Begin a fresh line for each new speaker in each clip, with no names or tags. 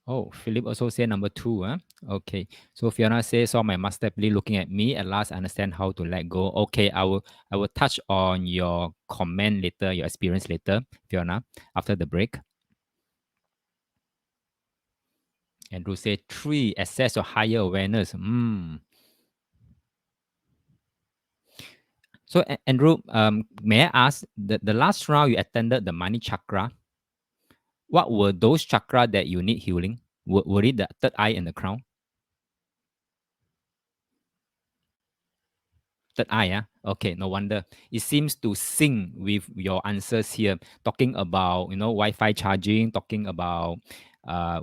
Oh, Philip also said number 2. Huh? Okay. So Fiona says, saw my master play looking at me. At last, I understand how to let go. Okay, I will touch on your comment later, your experience later, Fiona, after the break. Andrew said 3, access or higher awareness. So Andrew, may I ask, the last round you attended the money chakra, what were those chakra that you need healing? Were it the third eye and the crown? Third eye, yeah. Okay, no wonder. It seems to sync with your answers here, talking about Wi-Fi charging, talking about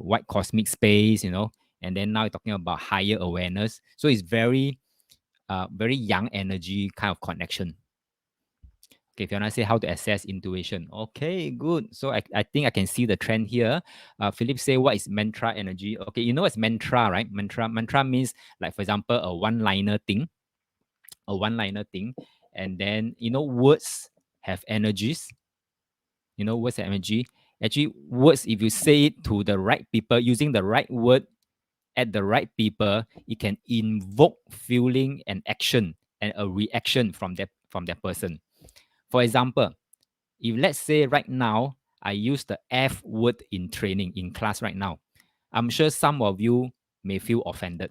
white cosmic space, and then now you're talking about higher awareness. So it's very young energy kind of connection. Okay, Fiona say how to assess intuition. Okay, good. So I think I can see the trend here. Philip say what is mantra energy? Okay, you know what's mantra, right? Mantra means like for example a one-liner thing, and then words have energies. Words have energy. Actually, words if you say it to the right people using the right word at the right people, it can invoke feeling and action and a reaction from that person. For example, if let's say right now I use the F word in training in class right now, I'm sure some of you may feel offended.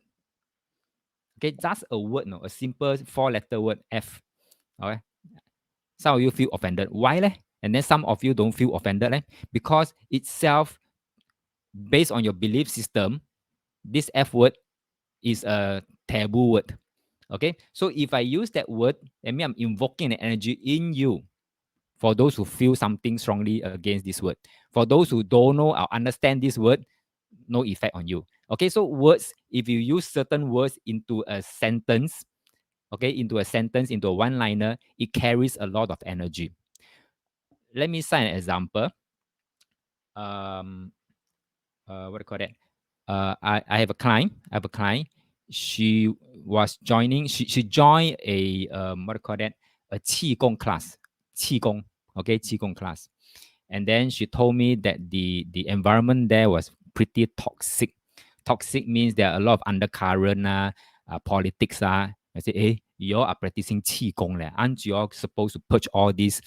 Okay, just a word, no, a simple 4-letter word F. Okay, some of you feel offended. Why leh? And then some of you don't feel offended leh? Because itself, based on your belief system, this F word is a taboo word. Okay, so if I use that word, I mean I'm invoking an energy in you. For those who feel something strongly against this word, for those who don't know or understand this word, no effect on you. Okay, so words, if you use certain words into a sentence, into a one-liner, it carries a lot of energy. Let me cite an example. Um, what do you call that? I have a client. She was joining. She joined a what do you call that? A qigong class. Qigong. Okay, qigong class. And then she told me that the environment there was pretty toxic. Toxic means there are a lot of undercurrent, politics. I say, hey, you all are practicing qigong. Aren't you all supposed to purge all this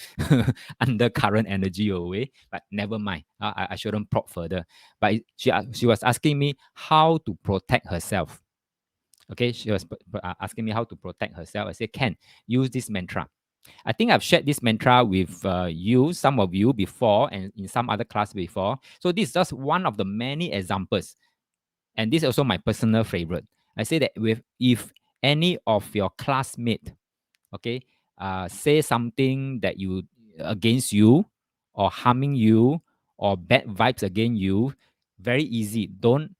undercurrent energy away? But never mind. I shouldn't prod further. But she was asking me how to protect herself. Okay, she was asking me how to protect herself. I said, Ken, use this mantra. I think I've shared this mantra with some of you before, and in some other class before. So this is just one of the many examples. And this is also my personal favorite. I say that if any of your classmate, okay, say something that you against you or harming you or bad vibes against you, very easy. Don't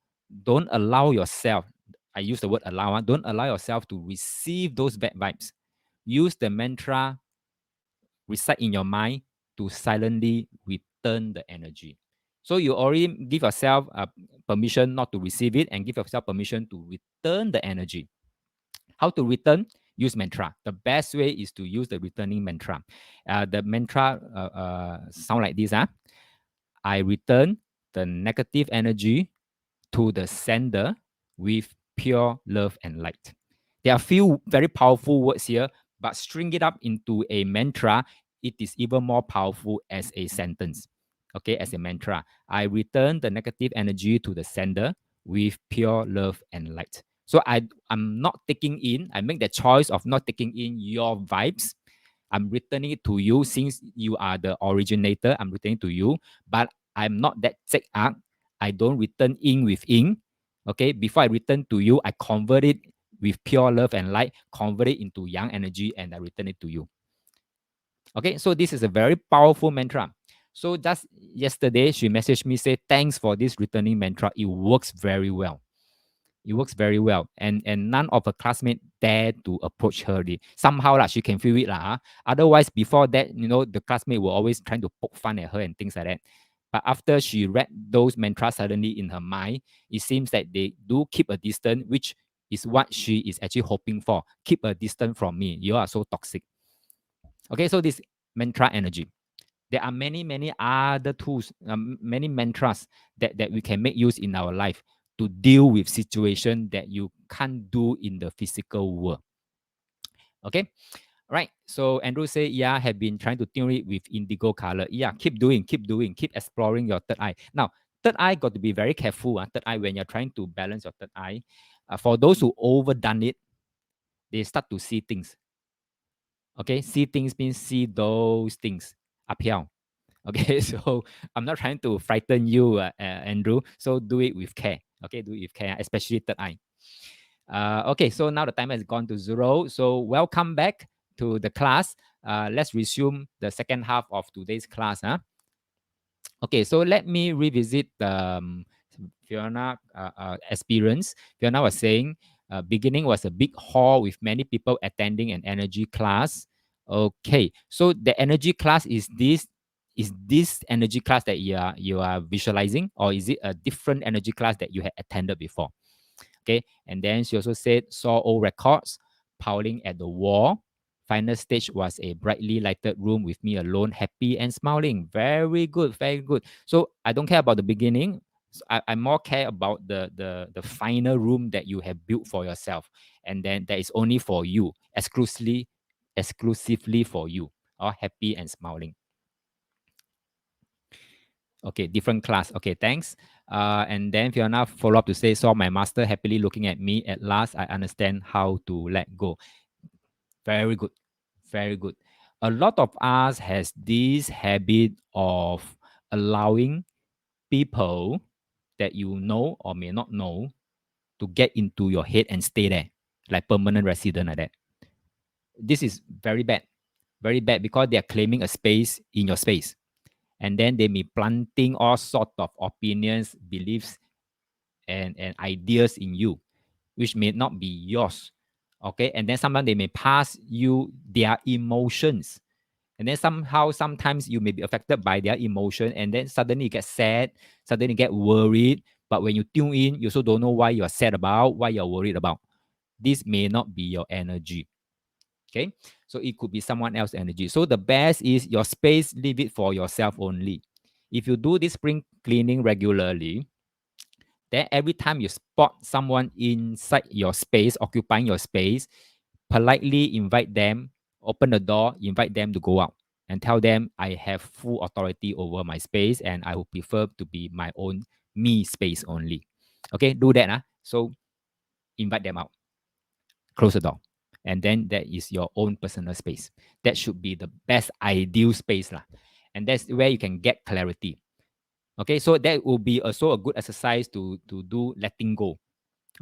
allow yourself. I use the word allow. Don't allow yourself to receive those bad vibes. Use the mantra, recite in your mind to silently return the energy. So you already give yourself permission not to receive it and give yourself permission to return the energy. How to return? Use mantra. The best way is to use the returning mantra. The mantra sound like this. I return the negative energy to the sender with pure love and light. There are few very powerful words here, but string it up into a mantra, it is even more powerful as a sentence. Okay, as a mantra. I return the negative energy to the sender with pure love and light. So I'm not taking in, I make the choice of not taking in your vibes. I'm returning it to you since you are the originator. I'm returning to you, but I'm not that sick. I don't return in with ink. Okay, before I return to you, I convert it with pure love and light, convert it into yang energy, and I return it to you. Okay, so this is a very powerful mantra. So just yesterday, she messaged me, say, thanks for this returning mantra. It works very well. It works very well. And none of her classmates dare to approach her. Somehow she can feel it. Otherwise, before that, the classmate were always trying to poke fun at her and things like that. But after she read those mantras suddenly in her mind, it seems that they do keep a distance, which is what she is actually hoping for. Keep a distance from me. You are so toxic. Okay, so this mantra energy. There are many other tools, many mantras that we can make use in our life to deal with situation that you can't do in the physical world. Okay. Right. So Andrew say, yeah, have been trying to tune it with indigo color. Yeah, keep doing, keep exploring your third eye. Now, third eye got to be very careful. Third eye, when you're trying to balance your third eye, for those who overdone it, they start to see things. Okay, see things means see those things up here. Okay, so I'm not trying to frighten you, Andrew. So do it with care. Okay, do it with care, especially third eye. Okay, so now the time has gone to 0. So welcome back to the class. Let's resume the second half of today's class. Huh? Okay, so let me revisit Fiona experience. Fiona was saying beginning was a big hall with many people attending an energy class. Okay, so the energy class is this energy class that you are visualizing, or is it a different energy class that you had attended before? Okay, and then she also said saw old records piling at the wall. Final stage was a brightly lighted room with me alone, happy and smiling. Very good, very good. So I don't care about the beginning. I more care about the final room that you have built for yourself, and then that is only for you, exclusively for you. All happy and smiling. Okay, different class. Okay, thanks. And then Fiona follow up to say, saw my master happily looking at me. At last, I understand how to let go. Very good. Very good. A lot of us has this habit of allowing people that you know or may not know to get into your head and stay there, like permanent resident like that. This is very bad because they are claiming a space in your space. And then they may planting all sort of opinions, beliefs, and ideas in you, which may not be yours. Okay. And then sometimes they may pass you their emotions. And then sometimes you may be affected by their emotion. And then suddenly you get sad, suddenly you get worried. But when you tune in, you also don't know why you're sad about, why you're worried about. This may not be your energy. Okay. So it could be someone else's energy. So the best is your space, leave it for yourself only. If you do this spring cleaning regularly, then every time you spot someone inside your space, occupying your space, politely invite them, open the door, invite them to go out and tell them I have full authority over my space and I would prefer to be my own me space only. Okay, do that. So invite them out, close the door. And then that is your own personal space. That should be the best ideal space. And that's where you can get clarity. Okay, so that will be also a good exercise to do letting go.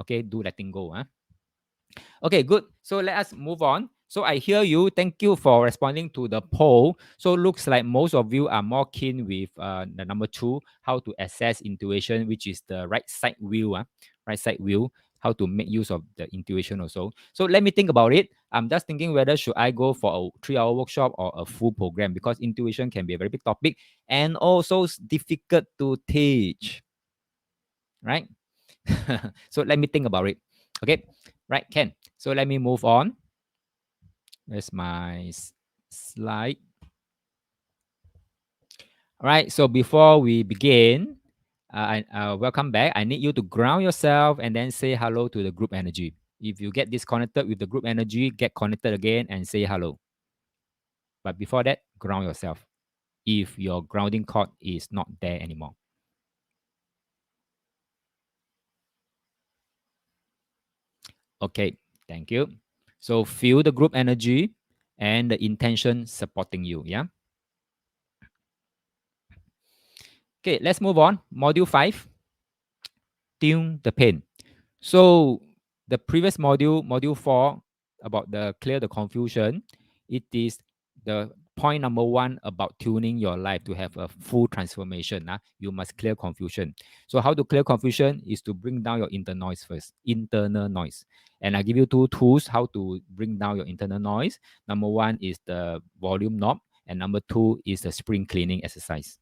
Okay, do letting go. Okay, good. So let us move on. So I hear you. Thank you for responding to the poll. So looks like most of you are more keen with the number 2, how to assess intuition, which is the right side view. Right side view, how to make use of the intuition also. So let me think about it. I'm just thinking whether should I go for a 3-hour workshop or a full program, because intuition can be a very big topic and also difficult to teach. Right? So let me think about it. Okay. Right, Ken. So let me move on. There's my slide. All right. So before we begin, welcome back. I need you to ground yourself and then say hello to the group energy. If you get disconnected with the group energy, get connected again and say hello. But before that, ground yourself if your grounding cord is not there anymore. Okay. Thank you. So feel the group energy and the intention supporting you. Yeah. Okay, let's move on. Module 5, tune the pain. So the previous module, module 4, about the clear the confusion, it is the point number 1 about tuning your life to have a full transformation. You must clear confusion. So how to clear confusion is to bring down your internal noise first, internal noise. And I give you 2 tools how to bring down your internal noise. Number 1 is the volume knob, and number 2 is the spring cleaning exercise.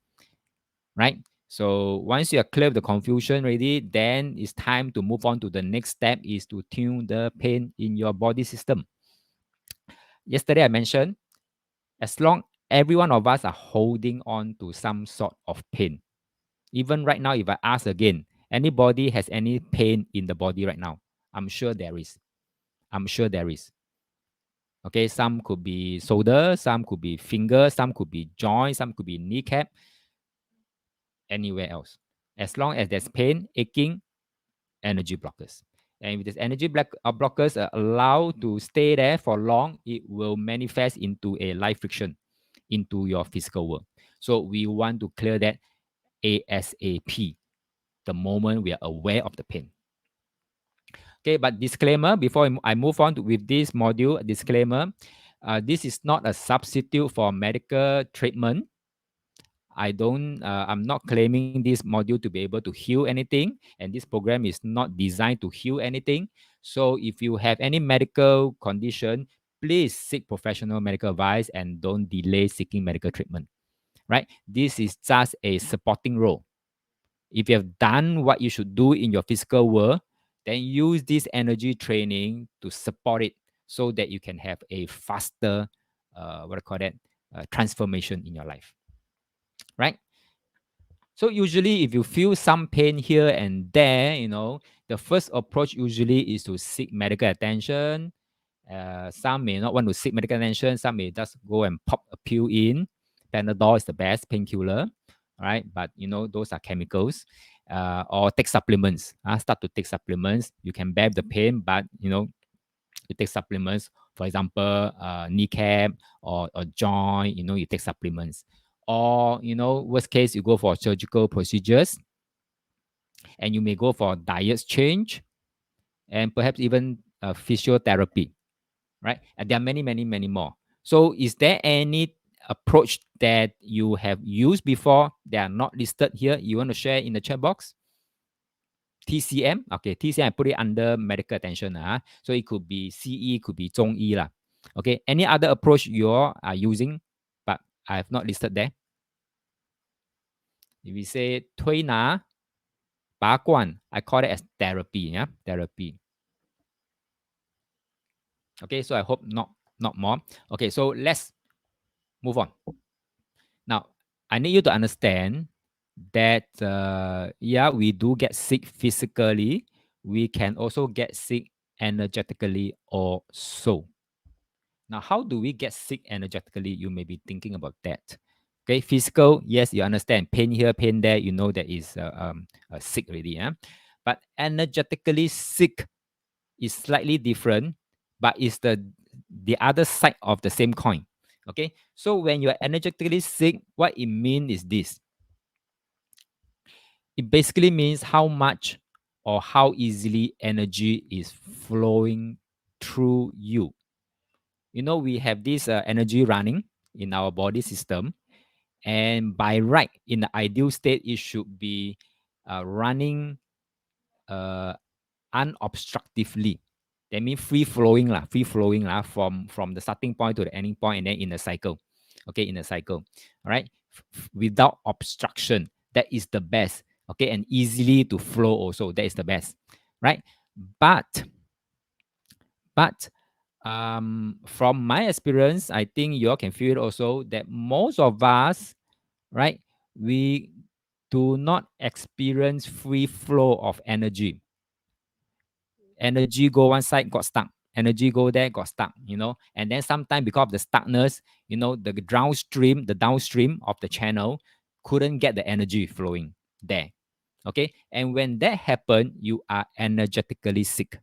Right? So once you are clear of the confusion already, then it's time to move on to the next step, is to tune the pain in your body system. Yesterday I mentioned, as long every one of us are holding on to some sort of pain. Even right now, if I ask again, anybody has any pain in the body right now? I'm sure there is. I'm sure there is. Okay, some could be shoulder, some could be finger, some could be joint, some could be kneecap, anywhere else. As long as there's pain, aching, energy blockers. And if this energy blockers are allowed to stay there for long, it will manifest into a life friction into your physical world. So we want to clear that ASAP, the moment we are aware of the pain. Okay, but disclaimer before I move on with this module, disclaimer, this is not a substitute for medical treatment. I'm not claiming this module to be able to heal anything, and this program is not designed to heal anything. So if you have any medical condition, please seek professional medical advice and don't delay seeking medical treatment, right? This is just a supporting role. If you have done what you should do in your physical world, then use this energy training to support it so that you can have a faster, what I call that, transformation in your life, right? So usually, if you feel some pain here and there, the first approach usually is to seek medical attention. Some may not want to seek medical attention. Some may just go and pop a pill in. Panadol is the best painkiller, right? But those are chemicals. Or take supplements. Start to take supplements. You can bear the pain, but you take supplements. For example, kneecap or joint. You take supplements. Or worst case, you go for surgical procedures, and you may go for diet change, and perhaps even physiotherapy, right? And there are many, many, many more. So, is there any approach that you have used before that are not listed here? You want to share in the chat box? TCM, okay, TCM, I put it under medical attention. So it could be CE, could be 中医 lah. Okay, any other approach you are using, but I have not listed there? If we say 推拿, 拔罐, I call it as therapy, yeah, therapy. Okay, so I hope not more. Okay, so let's move on. Now, I need you to understand that yeah, we do get sick physically. We can also get sick energetically also. Now, how do we get sick energetically? You may be thinking about that. Okay, physical, yes, you understand. Pain here, pain there, you know that is sick already. Yeah? But energetically sick is slightly different, but it's the other side of the same coin. Okay, so when you're energetically sick, what it means is this. It basically means how much or how easily energy is flowing through you. We have this energy running in our body system, and by right, in the ideal state, it should be running uh, unobstructively. That means free flowing lah, from the starting point to the ending point, and then in a cycle. Okay, in a cycle. All right, without obstruction. That is the best. Okay, and easily to flow also. That is the best, right? But from my experience, I think you all can feel it also that most of us, right, we do not experience free flow of energy. Energy go one side, got stuck. Energy go there, got stuck, And then sometimes because of the stuckness, the downstream of the channel couldn't get the energy flowing there. Okay. And when that happens, you are energetically sick.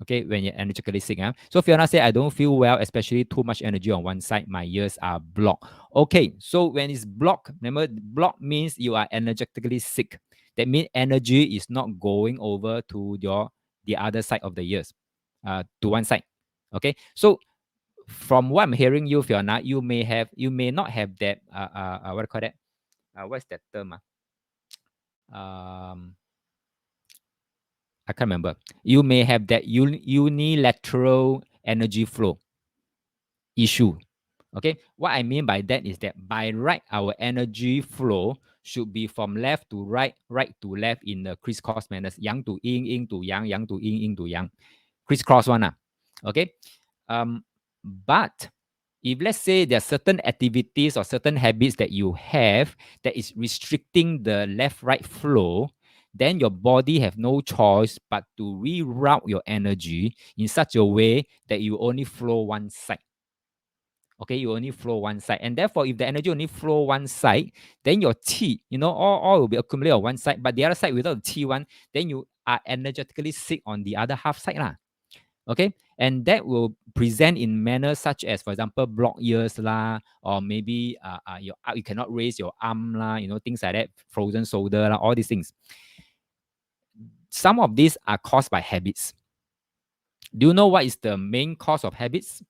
Okay, when you're energetically sick. So Fiona said, I don't feel well, especially too much energy on one side. My ears are blocked. Okay, so when it's blocked, remember, block means you are energetically sick. That means energy is not going over to the other side of the ears, to one side. Okay, so from what I'm hearing you, Fiona, you may not have that, what do you call that? What's that term? I can't remember. You may have that unilateral energy flow issue. Okay, what I mean by that is that by right, our energy flow should be from left to right, right to left in the crisscross manner, yang to yin, yin to yang, yang to yin, yin to yang, crisscross one. Okay, but If let's say there are certain activities or certain habits that you have that is restricting the left-right flow, then your body have no choice but to reroute your energy in such a way that you only flow one side. Okay, you only flow one side. And therefore, if the energy only flow one side, then your qi, all will be accumulated on one side, but the other side without the qi one, then you are energetically sick on the other half side. Okay, and that will present in manners such as, for example, blocked ears lah, or maybe you cannot raise your arm lah, things like that, frozen shoulder lah, all these things. Some of these are caused by habits. Do you know what is the main cause of habits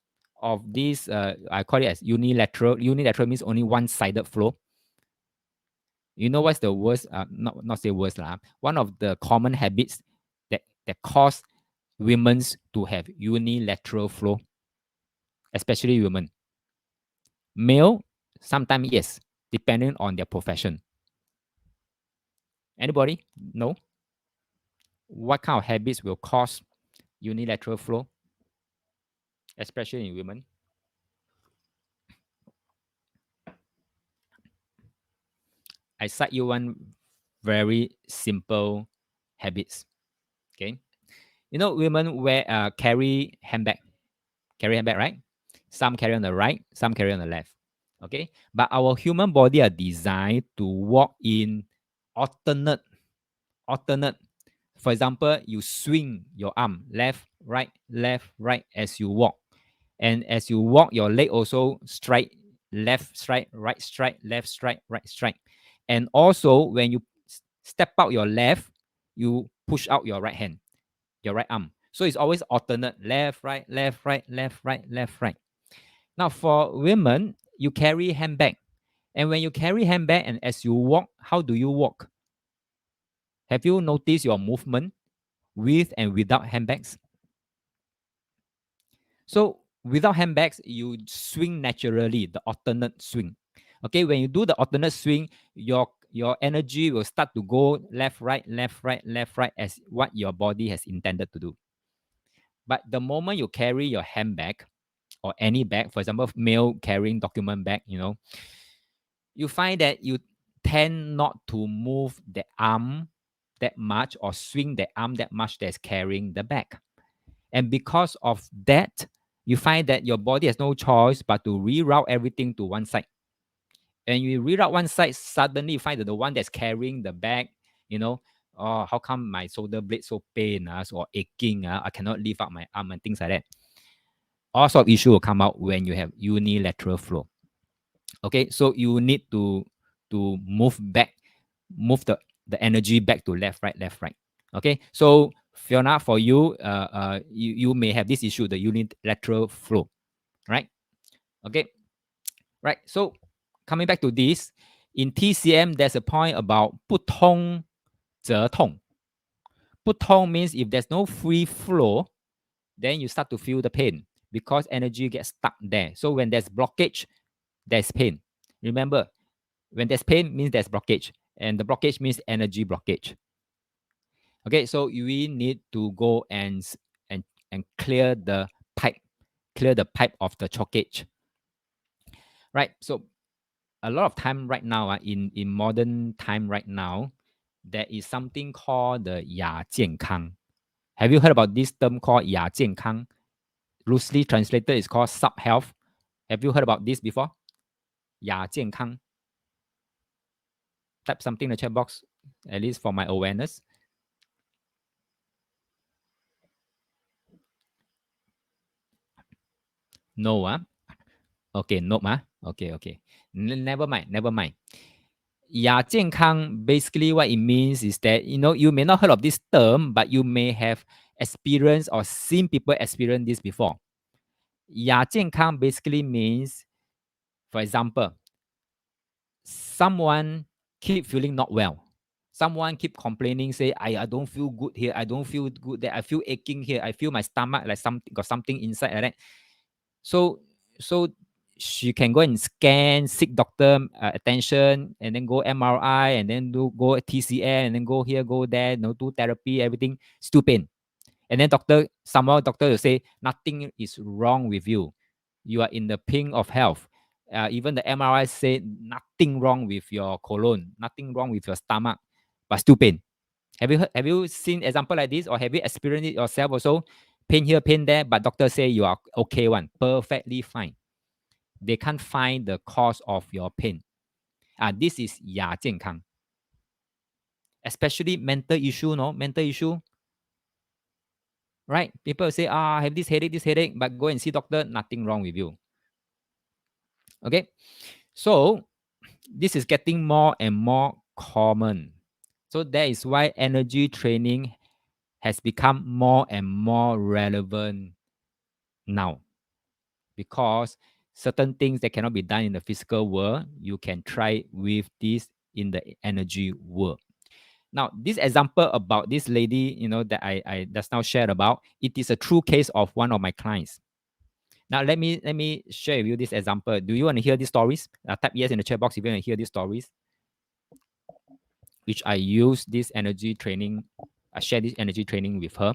of this? I call it as unilateral. Unilateral means only one-sided flow. You know what's the worst? Not say worst lah. One of the common habits that cause women to have unilateral flow, especially women. Male, sometimes yes, depending on their profession. Anybody? No? What kind of habits will cause unilateral flow, especially in women? I cite you one very simple habits. Okay. Women carry handbag. Carry handbag, right? Some carry on the right, some carry on the left. Okay. But our human body are designed to walk in alternate. For example, you swing your arm left, right, as you walk. And as you walk, your leg also strike left strike, right strike, left strike, right strike. And also, when you step out your left, you push out your right hand, your right arm. So it's always alternate left, right, left, right, left, right, left, right. Now, for women, you carry handbag. And when you carry handbag and as you walk, how do you walk? Have you noticed your movement with and without handbags? So without handbags, you swing naturally, the alternate swing. Okay, when you do the alternate swing, your energy will start to go left, right, left, right, left, right, as what your body has intended to do. But the moment you carry your handbag or any bag, for example, male carrying document bag, you find that you tend not to move the arm that much or swing the arm that much that's carrying the bag. And because of that, you find that your body has no choice but to reroute everything to one side. And you reroute one side, suddenly you find that the one that's carrying the bag, oh, how come my shoulder blade so pain or aching? I cannot lift up my arm and things like that. All sort of issue will come out when you have unilateral flow. Okay, so you need to move the energy back to left, right. Okay, so Fiona, for you, you may have this issue, the unilateral flow, right? Okay, right. So coming back to this, in TCM, there's a point about 不通则痛. 不通 means if there's no free flow, then you start to feel the pain because energy gets stuck there. So when there's blockage, there's pain. Remember, when there's pain means there's blockage, and the blockage means energy blockage. Okay, so we need to go and clear the pipe of the chockage. Right. So a lot of time right now, in modern time right now, there is something called the 亚健康. Have you heard about this term called 亚健康? Loosely translated, it's called sub health. Have you heard about this before? 亚健康. Type something in the chat box, at least for my awareness. No, okay, no, okay. Never mind. 亚健康 basically what it means is that you may not heard of this term, but you may have experienced or seen people experience this before. 亚健康 basically means, for example, someone keep feeling not well. Someone keep complaining, say, I don't feel good here. I don't feel good there. I feel aching here. I feel my stomach like got something inside like that. So she can go and scan, seek doctor attention, and then go MRI, and then go TCM, and then go here, go there, do therapy, everything, still pain. And then doctor will say nothing is wrong with you. You are in the pink of health. Even the MRI said nothing wrong with your colon, nothing wrong with your stomach, but still pain. Have you seen example like this, or have you experienced it yourself also? Pain here, pain there, but doctor say you are okay one, perfectly fine. They can't find the cause of your pain. This is 亚健康. Especially mental issue, no mental issue, right? People say, I have this headache, but go and see doctor, nothing wrong with you. Okay, so this is getting more and more common. So that is why energy training has become more and more relevant now, because certain things that cannot be done in the physical world, you can try with this in the energy world. Now, this example about this lady, that I just now shared about, it is a true case of one of my clients. Now, let me share with you this example. Do you want to hear these stories? Type yes in the chat box if you want to hear these stories, which I use this energy training. I share this energy training with her.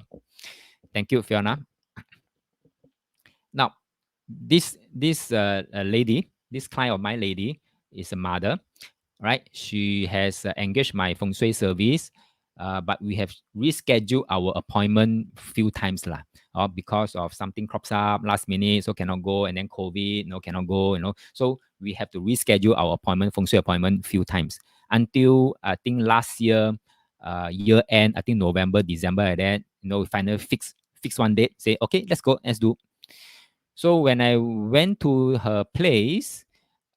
Thank you, Fiona. Now, this lady, this client of my lady, is a mother, right? She has engaged my feng shui service, but we have rescheduled our appointment few times lah. Because of something crops up last minute, so cannot go, and then COVID, cannot go, So we have to reschedule our appointment, feng shui appointment, few times until I think last year, year end. I think November, December, like that. We finally fix one date. Say okay, let's go, let's do. So when I went to her place,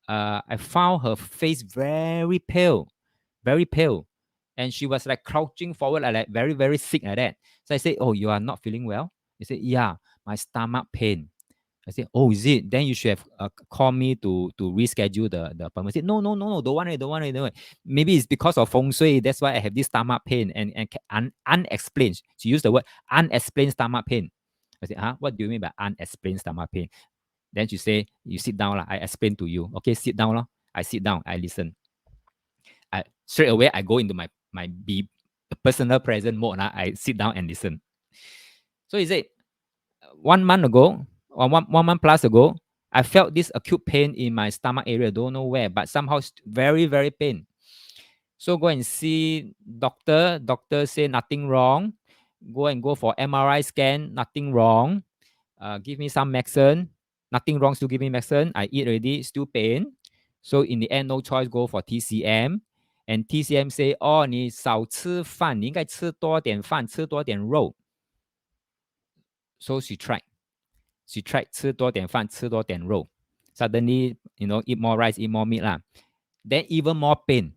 I found her face very pale, and she was like crouching forward, like very very sick like that. So I said, "Oh, you are not feeling well?" He said, "Yeah, my stomach pain." I said, "Oh, is it? Then you should have called me to reschedule the appointment." I said, "No, no, no, no, don't worry, don't worry, don't worry. Maybe it's because of feng shui. That's why I have this stomach pain and unexplained." She used the word unexplained stomach pain. I said, "Huh? What do you mean by unexplained stomach pain?" Then she say, "You sit down lah. I explain to you. Okay, sit down lah." I sit down. I listen. I straight away I go into my be personal present mode. I sit down and listen. So he said, 1 month ago, or one month plus ago, I felt this acute pain in my stomach area. Don't know where, but somehow very very pain. So go and see doctor. Doctor say nothing wrong. Go for MRI scan. Nothing wrong. Give me some medicine. Nothing wrong. Still give me medicine. I eat already. Still pain. So in the end, no choice. Go for TCM. And TCM say, "Oh, 你少吃饭，你应该吃多点饭，吃多点肉." So she tried. She tried 吃多点饭，吃多点肉. Suddenly, eat more rice, eat more meat lah. Then even more pain.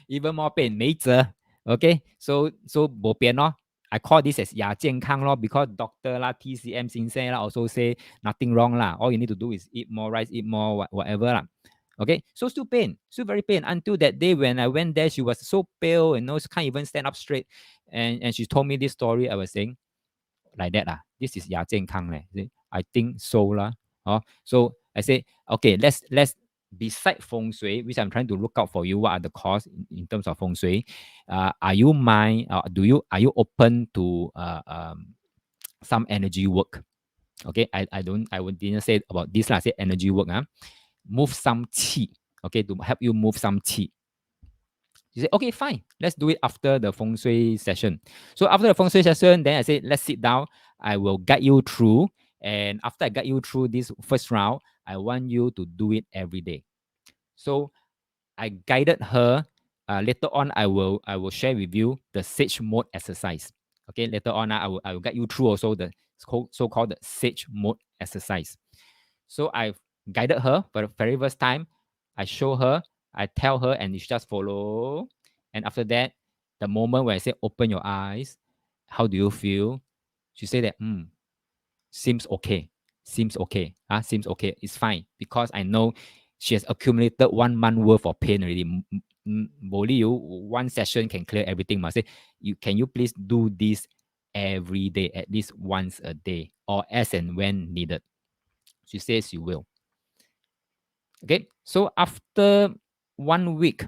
Even more pain. 没辙. Okay, so 没变 咯. I call this as 亚健康 咯, because doctor lah, TCM 先生 lah also say nothing wrong lah. All you need to do is eat more rice, eat more whatever lah. Okay, so still pain, still very pain until that day when I went there. She was so pale, she can't even stand up straight, and she told me this story. I was saying like that lah. This is 亚健康 leh. I think so lah. So I say okay, let's beside feng shui, which I'm trying to look out for you. What are the cause in terms of feng shui? Are you mind? Are you open to some energy work? Okay, I didn't say about this lah. I say energy work. Move some qi. Okay, to help you move some qi. She said, okay, fine. Let's do it after the feng shui session. So after the feng shui session, then I said, let's sit down. I will guide you through. And after I guide you through this first round, I want you to do it every day. So I guided her. Later on, I will share with you the sage mode exercise. Okay, later on, I will guide you through also the so-called the sage mode exercise. So I've guided her for the very first time. I show her, I tell her, and she just follow. And after that, the moment when I say open your eyes, how do you feel? She said that, seems okay. Seems okay. Seems okay. It's fine. Because I know she has accumulated 1 month worth of pain already. Only you one session can clear everything. Must say, can you please do this every day, at least once a day, or as and when needed. She says you will. Okay, so after 1 week,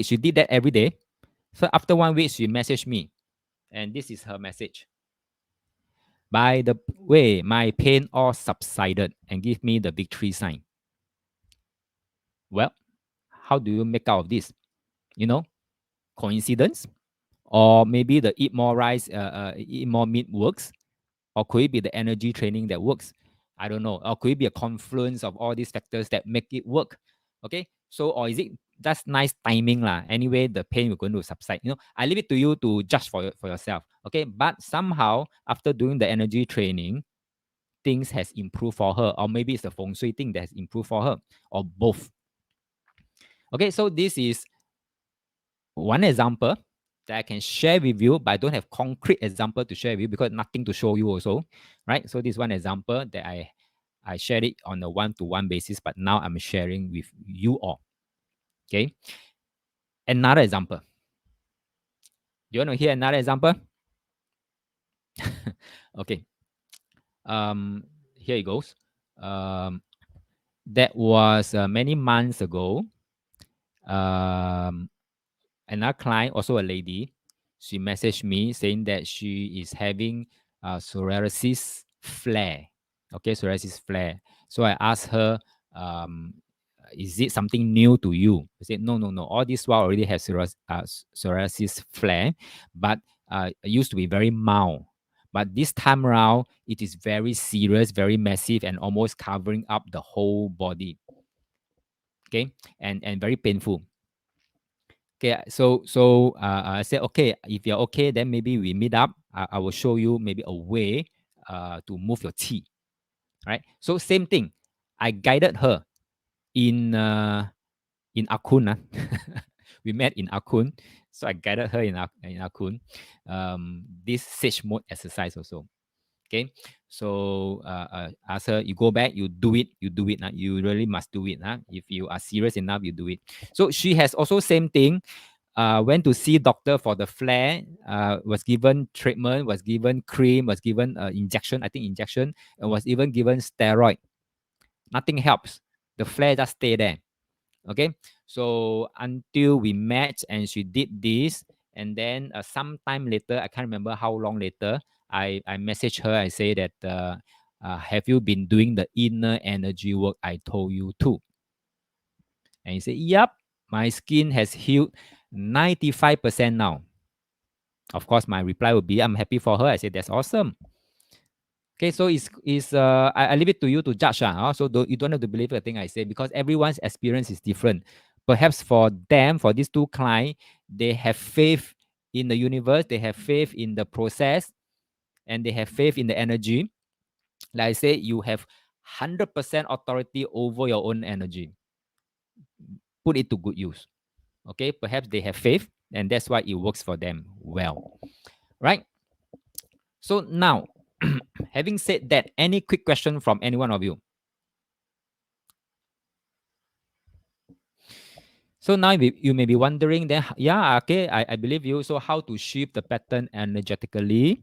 she did that every day. So after 1 week, she messaged me, and this is her message. By the way, my pain all subsided and give me the victory sign. Well, how do you make out of this? You know, coincidence? Or maybe the eat more rice, eat more meat works? Or could it be the energy training that works? I don't know. Or could it be a confluence of all these factors that make it work? Okay. So, or is it that's nice timing lah? Anyway, the pain will going to subside. I leave it to you to judge for yourself. Okay. But somehow after doing the energy training, things has improved for her, or maybe it's the feng shui thing that has improved for her, or both. Okay. So this is one example that I can share with you, but I don't have concrete example to share with you because nothing to show you also, right? So this is one example that I shared it on a one-to-one basis, but now I'm sharing with you all. Okay. Another example. You want to hear another example? Okay. Here it goes. That was many months ago. Um, another client, also a lady, she messaged me saying that she is having psoriasis flare. Okay, psoriasis flare. So I asked her, is it something new to you? I said, no, no, no. All this while already have psoriasis flare, but it used to be very mild. But this time around, it is very serious, very massive, and almost covering up the whole body. Okay, and very painful. Okay, so I said, okay, if you're okay, then maybe we meet up. I will show you maybe a way to move your tea, right? So same thing. I guided her in Akun. We met in Akun, so I guided her in Akun. This sage mode exercise also. Okay, so ask her, you go back, you do it, you really must do it. If you are serious enough, you do it. So she has also same thing. Went to see doctor for the flare, was given treatment, was given cream, was given injection, I think injection, and was even given steroid. Nothing helps. The flare just stay there. Okay, so until we met and she did this, and then sometime later, I can't remember how long later, I messaged her. I say that have you been doing the inner energy work I told you to? And he said, yep, my skin has healed 95% now. Of course, my reply would be, I'm happy for her. I said, that's awesome. Okay, so I leave it to you to judge. So you don't have to believe the thing I say because everyone's experience is different. Perhaps for them, for these two clients, they have faith in the universe, they have faith in the process, and they have faith in the energy. Like I say, you have 100% authority over your own energy. Put it to good use. Okay, perhaps they have faith, and that's why it works for them well. Right? So now, having said that, any quick question from any one of you? So now you may be wondering then, yeah, okay, I believe you. So how to shift the pattern energetically,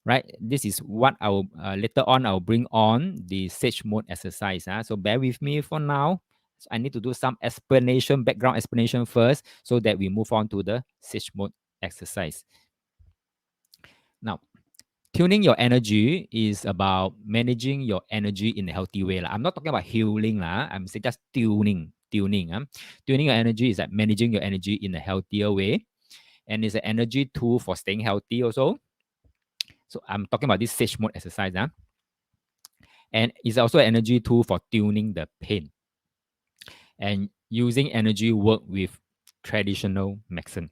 right? This is what I'll later on I'll bring on the sage mode exercise. So bear with me for now. So I need to do some explanation, background explanation first, so that we move on to the sage mode exercise. Now, tuning your energy is about managing your energy in a healthy way. I'm not talking about healing. I'm saying just tuning. Tuning your energy is like managing your energy in a healthier way. And it's an energy tool for staying healthy also. So I'm talking about this sage mode exercise. And it's also an energy tool for tuning the pain. And using energy work with traditional medicine.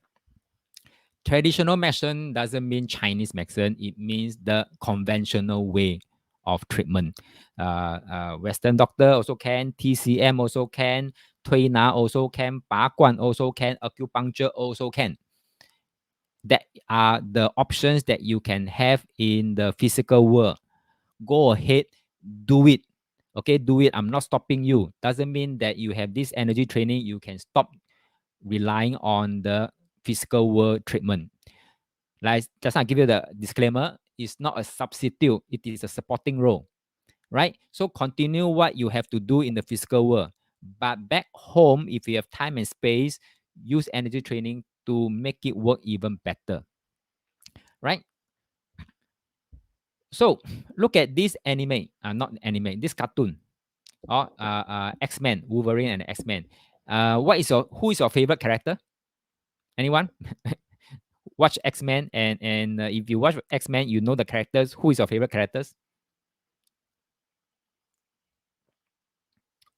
Traditional medicine doesn't mean Chinese medicine. It means the conventional way of treatment. Western doctor also can, TCM also can, Tui Na also can, Ba Guan also can, acupuncture also can. That are the options that you can have in the physical world. Go ahead, do it. Okay, do it. I'm not stopping you. Doesn't mean that you have this energy training, you can stop relying on the physical world treatment. Like just I give you the disclaimer, it's not a substitute, it is a supporting role, right? So continue what you have to do in the physical world. But back home, if you have time and space, use energy training to make it work even better, right? So look at this anime, not anime, this cartoon, or X-Men, Wolverine and X-Men. Who is your favorite character? Anyone? Watch X-Men, and if you watch X-Men, you know the characters. Who is your favorite characters?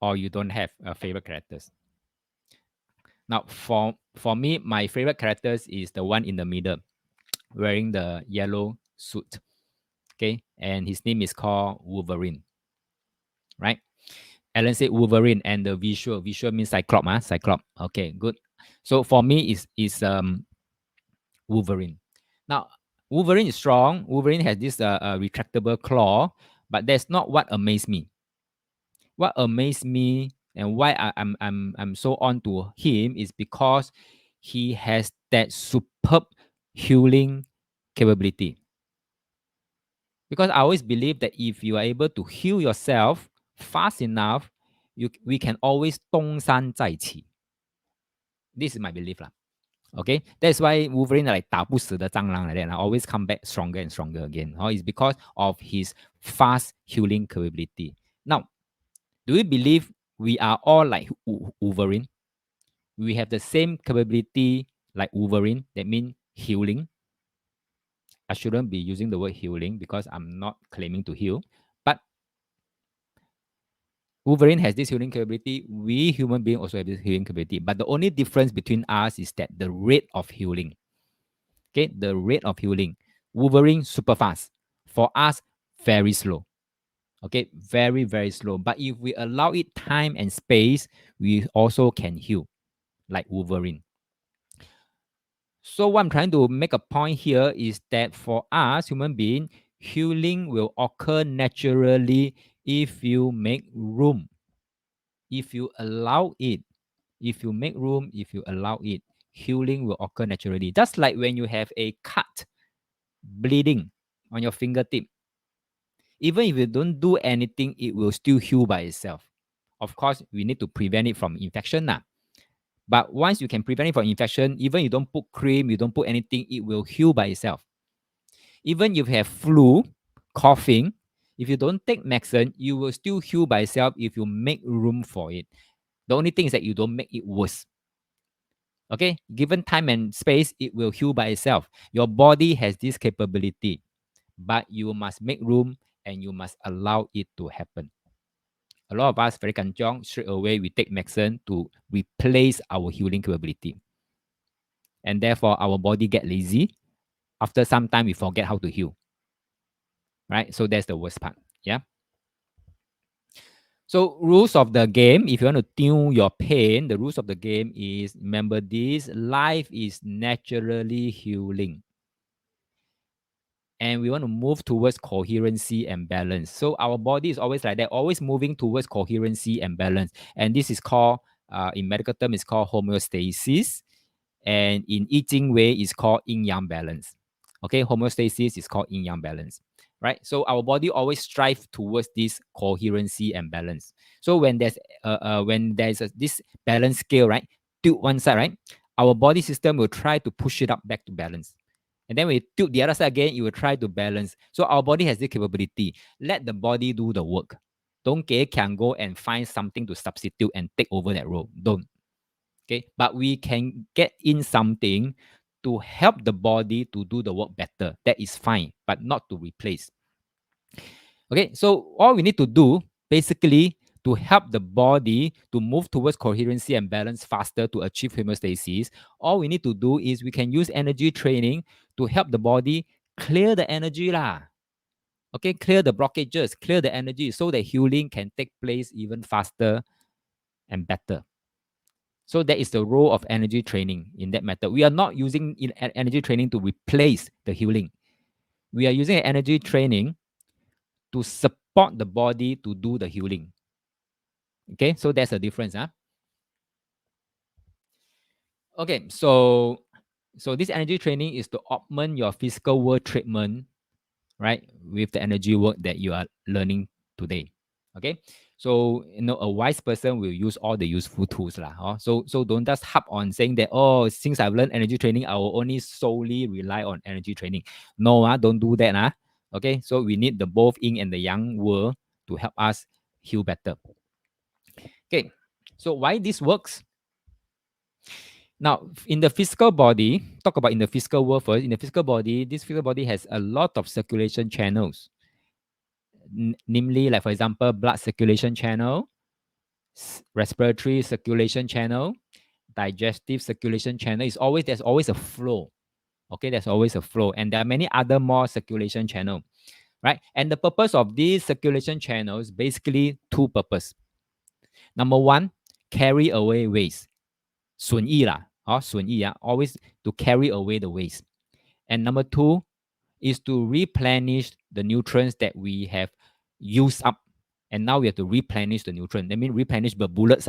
Or you don't have favorite characters? Now, for me, my favorite characters is the one in the middle, wearing the yellow suit. Okay, and his name is called Wolverine, right? Alan said Wolverine, and the visual means Cyclops, Cyclops. Okay, good. So for me, is Wolverine. Now, Wolverine is strong. Wolverine has this retractable claw, but that's not what amazed me. What amazed me and why I'm so on to him is because he has that superb healing capability. Because I always believe that if you are able to heal yourself fast enough, we can always 东山再起. This is my belief lah. Okay, that's why Wolverine like 打不死的蟑螂 like that, always come back stronger and stronger again. It's because of his fast healing capability. Now, do you believe we are all like Wolverine? We have the same capability like Wolverine. That means healing. I shouldn't be using the word healing because I'm not claiming to heal. But Wolverine has this healing capability. We human beings also have this healing capability. But the only difference between us is that the rate of healing. Okay, the rate of healing. Wolverine super fast. For us, very slow. Okay, very, very slow. But if we allow it time and space, we also can heal like Wolverine. So what I'm trying to make a point here is that for us human being, healing will occur naturally if you make room, if you allow it. If you make room, if you allow it, healing will occur naturally. Just like when you have a cut, bleeding on your fingertip, even if you don't do anything, it will still heal by itself. Of course, we need to prevent it from infection now. But once you can prevent it from infection, even you don't put cream, you don't put anything, it will heal by itself. Even if you have flu, coughing, if you don't take medicine, you will still heal by itself if you make room for it. The only thing is that you don't make it worse. Okay, given time and space, it will heal by itself. Your body has this capability, but you must make room and you must allow it to happen. A lot of us very kanchong, straight away we take medicine to replace our healing capability. And therefore our body get lazy. After some time, we forget how to heal. Right? So that's the worst part. Yeah. So rules of the game, if you want to tune your pain, the rules of the game is, remember this, life is naturally healing. And we want to move towards coherency and balance. So our body is always like that, always moving towards coherency and balance. And this is called, in medical term, it's called homeostasis. And in I Ching way, it's called yin yang balance. Okay, homeostasis is called yin yang balance, right? So our body always strive towards this coherency and balance. So when there's this balance scale, right, tilt one side, right, our body system will try to push it up back to balance. And then when you tilt the other side again, it will try to balance. So our body has this capability. Let the body do the work. Don't can go and find something to substitute and take over that role. Don't. Okay, but we can get in something to help the body to do the work better. That is fine, but not to replace. Okay, so all we need to do basically to help the body to move towards coherency and balance faster to achieve homeostasis, all we need to do is we can use energy training to help the body clear the energy lah. Okay, clear the blockages, clear the energy so that healing can take place even faster and better. So that is the role of energy training in that matter. We are not using energy training to replace the healing. We are using energy training to support the body to do the healing. Okay, so that's the difference. Huh? Okay, so this energy training is to augment your physical world treatment, right, with the energy work that you are learning today. Okay, so a wise person will use all the useful tools lah. So don't just hop on saying that, oh, since I've learned energy training, I will only solely rely on energy training. No, don't do that. Okay, so we need the both yin and the yang world to help us heal better. Okay, so why this works? Now, in the physical body, talk about in the physical world first. In the physical body, this physical body has a lot of circulation channels, namely, like for example, blood circulation channel, respiratory circulation channel, digestive circulation channel. There's always a flow. Okay, there's always a flow, and there are many other more circulation channel, right? And the purpose of these circulation channels basically two purpose. Number one, carry away waste. 损益啦, always to carry away the waste. And number two is to replenish the nutrients that we have used up. And now we have to replenish the nutrient. That means replenish the bullets.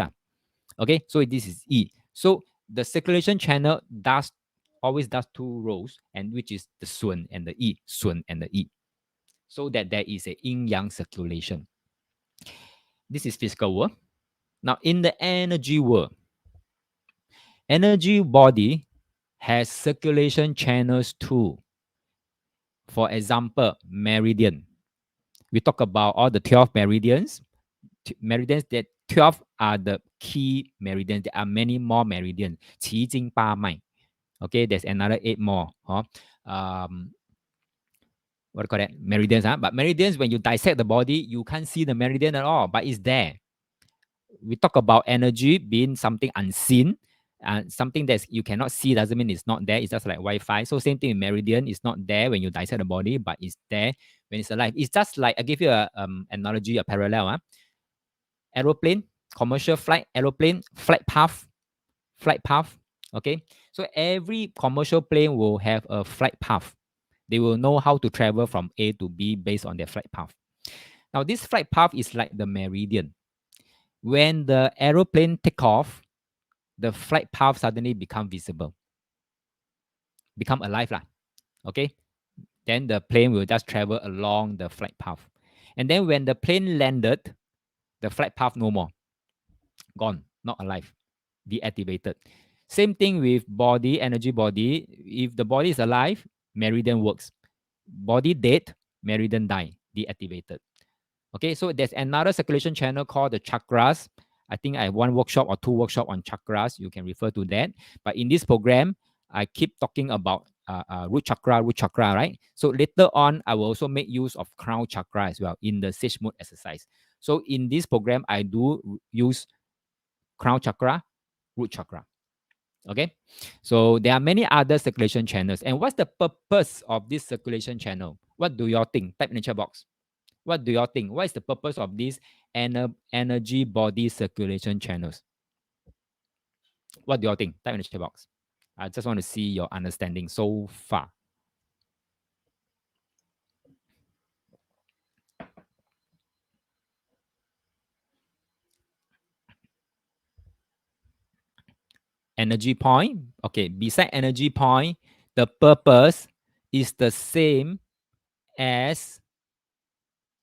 Okay, so this is E. So the circulation channel always does two roles, and which is the sun and the E, sun and the E. So that there is a yin-yang circulation. This is physical world. Now in the energy world, energy body has circulation channels too. For example, meridian. We talk about all the 12 meridians. Meridians that 12 are the key meridians. There are many more meridians. 奇经八脉. Okay, there's another 8 more. What do you call that? Meridians. But meridians, when you dissect the body, you can't see the meridian at all, but it's there. We talk about energy being something unseen. Something that you cannot see doesn't mean it's not there. It's just like Wi-Fi. So same thing in meridian. It's not there when you dissect the body, but it's there when it's alive. It's just like, I give you a analogy, a parallel. Aeroplane, commercial flight, aeroplane, flight path. Okay. So every commercial plane will have a flight path. They will know how to travel from A to B based on their flight path. Now, this flight path is like the meridian. When the aeroplane take off, the flight path suddenly become visible, become alive lah. Okay, then the plane will just travel along the flight path, and then when the plane landed, the flight path no more, gone, not alive, deactivated. Same thing with body, energy body. If the body is alive, meridian works. Body dead, meridian die, deactivated. Okay, so there's another circulation channel called the chakras. I think I have one workshop or two workshop on chakras. You can refer to that. But in this program, I keep talking about root chakra, right? So later on, I will also make use of crown chakra as well in the sage mode exercise. So in this program, I do use crown chakra, root chakra. Okay, so there are many other circulation channels. And what's the purpose of this circulation channel? What do y'all think? Type in the chat box. What do y'all think? What is the purpose of these energy body circulation channels? What do y'all think? Type in the chat box. I just want to see your understanding so far. Energy point. Okay, beside energy point, the purpose is the same as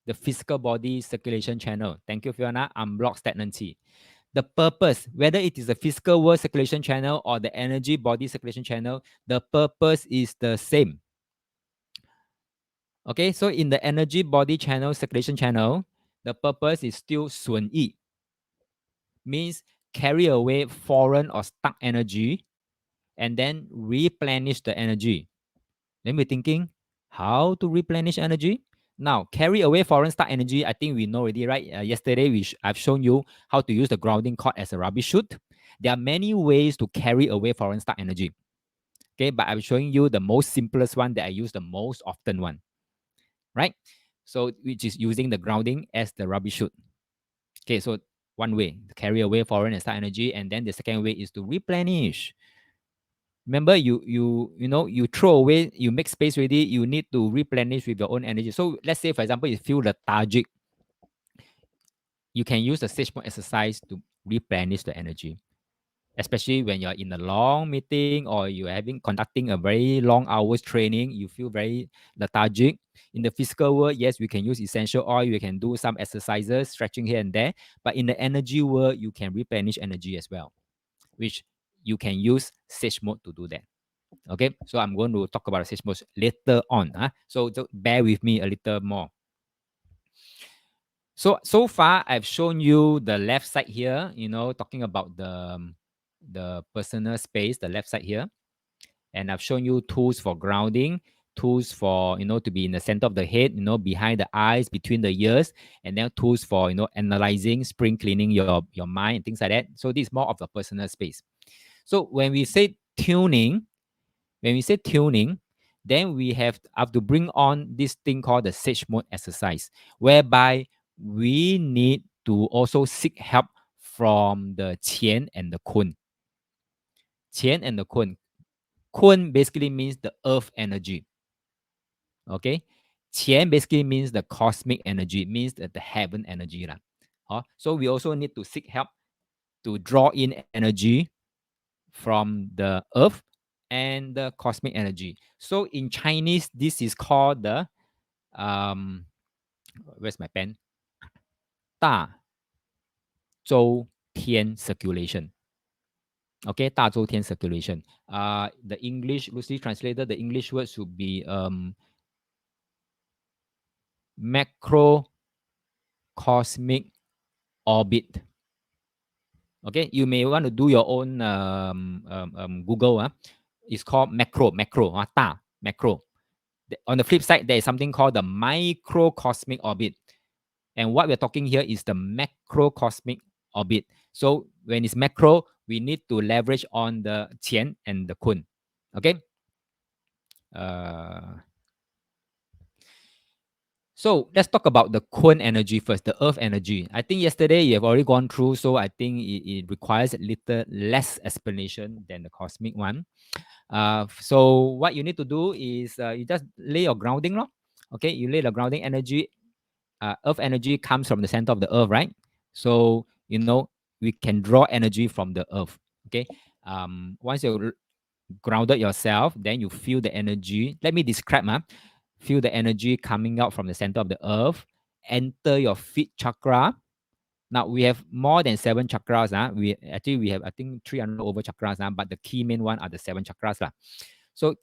the physical body circulation channel. Thank you, Fiona. Unblock stagnancy. The purpose, whether it is the physical world circulation channel or the energy body circulation channel, the purpose is the same. Okay, so in the energy body channel, circulation channel, the purpose is still 损益, means carry away foreign or stuck energy and then replenish the energy. Then we're thinking, how to replenish energy? Now, carry away foreign stuck energy, I think we know already, right? Yesterday, I've shown you how to use the grounding cord as a rubbish chute. There are many ways to carry away foreign stuck energy. Okay, but I'm showing you the most simplest one that I use the most often one, right? So, which is using the grounding as the rubbish chute. Okay, so one way to carry away foreign and stuck energy, and then the second way is to replenish. Remember, you throw away, you make space already, you need to replenish with your own energy. So let's say, for example, you feel lethargic, you can use the sage mode exercise to replenish the energy, especially when you're in a long meeting or you're conducting a very long hours training, you feel very lethargic. In the physical world, yes, we can use essential oil, we can do some exercises, stretching here and there, but in the energy world, you can replenish energy as well, which you can use sage mode to do that. Okay, so I'm going to talk about the sage modes later on. So bear with me a little more. So far I've shown you the left side here, talking about the personal space, the left side here. And I've shown you tools for grounding, tools for, to be in the center of the head, behind the eyes, between the ears, and then tools for, analyzing, spring cleaning your mind, and things like that. So this is more of the personal space. So when we say tuning, then we have to bring on this thing called the sage mode exercise, whereby we need to also seek help from the qian and the kun. Qian and the kun. Kun basically means the earth energy. Okay. Qian basically means the cosmic energy, means that the heaven energy. So we also need to seek help to draw in energy from the earth and the cosmic energy. So in Chinese, this is called the where's my pen? Da Zhou Tian circulation. Okay, Da Zhou Tian circulation. The English, loosely translated, the English word should be macro cosmic orbit. Okay, you may want to do your own Google. It's called macro, macro. On the flip side, there is something called the microcosmic orbit. And what we're talking here is the macrocosmic orbit. So when it's macro, we need to leverage on the Qian and the Kun. Okay. So let's talk about the Kun energy first, the earth energy. I think yesterday you have already gone through, so I think it requires a little less explanation than the cosmic one. So what you need to do is you just lay your grounding. Okay, you lay the grounding energy. Earth energy comes from the center of the earth, right? So, we can draw energy from the earth. Okay. Once you grounded yourself, then you feel the energy. Let me describe. Feel the energy coming out from the center of the earth, enter your feet chakra. Now we have more than 7 chakras. We have, I think, 300 over chakras. But the key main one are the 7 chakras. So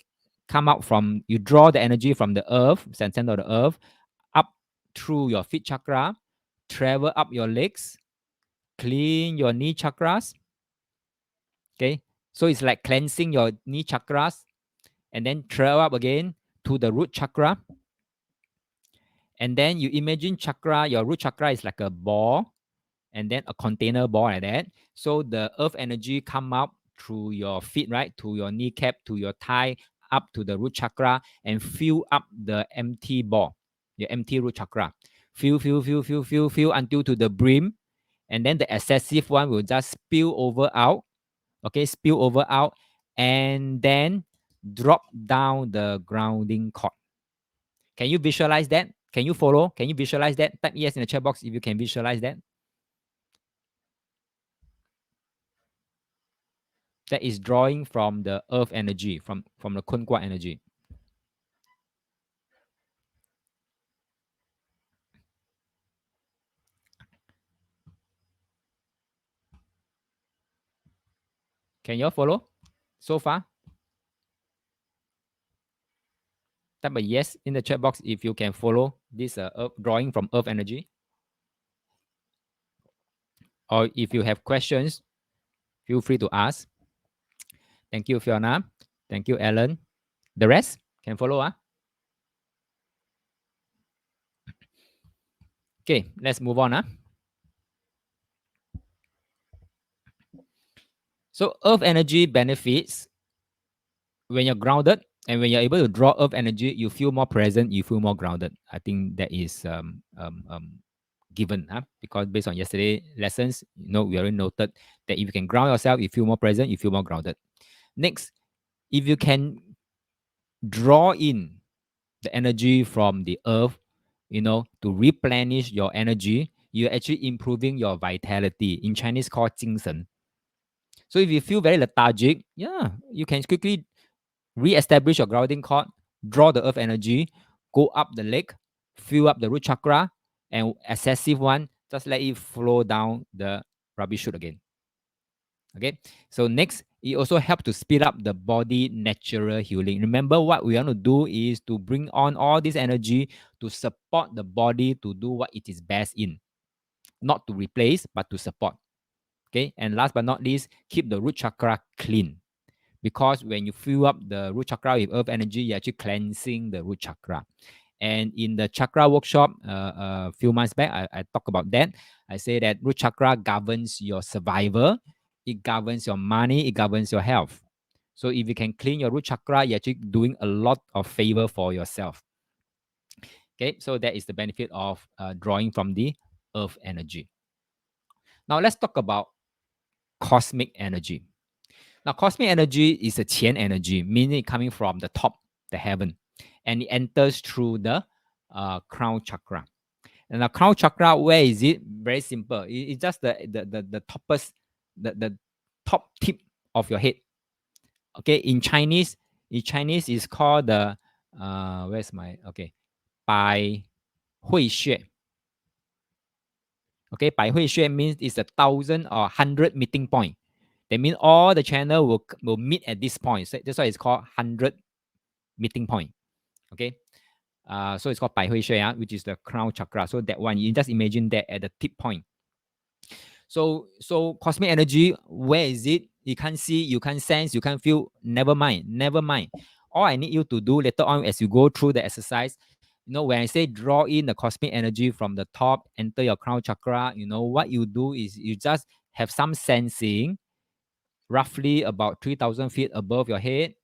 come out from, you draw the energy from the earth, center of the earth, up through your feet chakra, travel up your legs, clean your knee chakras. Okay, so it's like cleansing your knee chakras, and then travel up again to the root chakra. And then you imagine your root chakra is like a ball, and then a container ball like that. So the earth energy come up through your feet, right, to your kneecap, to your thigh, up to the root chakra, and fill up the empty ball, your empty root chakra. Fill until to the brim, and then the excessive one will just spill over out. Okay, spill over out, and then drop down the grounding cord. Can you visualize that? Can you follow? Can you visualize that? Type yes in the chat box if you can visualize that. That is drawing from the earth energy, from the Kunqua energy. Can you all follow so far? Type a yes in the chat box if you can follow this drawing from earth energy. Or if you have questions, feel free to ask. Thank you, Fiona. Thank you, Alan. The rest can follow. Okay, let's move on. So earth energy benefits when you're grounded, and when you're able to draw earth energy, you feel more present, you feel more grounded. I think that is given, because based on yesterday lessons, we already noted that if you can ground yourself, you feel more present, you feel more grounded. Next, if you can draw in the energy from the earth, to replenish your energy, you're actually improving your vitality. In Chinese, called 精神. So if you feel very lethargic, you can quickly re-establish your grounding cord, draw the earth energy, go up the leg, fill up the root chakra, and excessive one, just let it flow down the rubbish chute again. Okay, so next, it also helps to speed up the body natural healing. Remember, what we want to do is to bring on all this energy to support the body to do what it is best in, not to replace, but to support. Okay, and last but not least, keep the root chakra clean, because when you fill up the root chakra with earth energy, you're actually cleansing the root chakra. And in the chakra workshop, a few months back, I talked about that. I say that root chakra governs your survival, it governs your money, it governs your health. So if you can clean your root chakra, you're actually doing a lot of favor for yourself. Okay, so that is the benefit of drawing from the earth energy. Now let's talk about cosmic energy. Now, cosmic energy is a qian energy, meaning coming from the top, the heaven, and it enters through the crown chakra. And the crown chakra, where is it? Very simple. It's just the toppest, the top tip of your head. Okay, in Chinese is called the where's my okay, Bai Hui Xue. Okay, Bai Hui Xue means it's 1,000 or 100 meeting point. That means all the channel will meet at this point. So that's why it's called 100 meeting point. Okay. So it's called Bai Hui Xue, which is the crown chakra. So that one, you just imagine that at the tip point. So cosmic energy, where is it? You can't see, you can't sense, you can't feel. Never mind. Never mind. All I need you to do later on as you go through the exercise, when I say draw in the cosmic energy from the top, enter your crown chakra, what you do is you just have some sensing roughly about 3,000 feet above your head.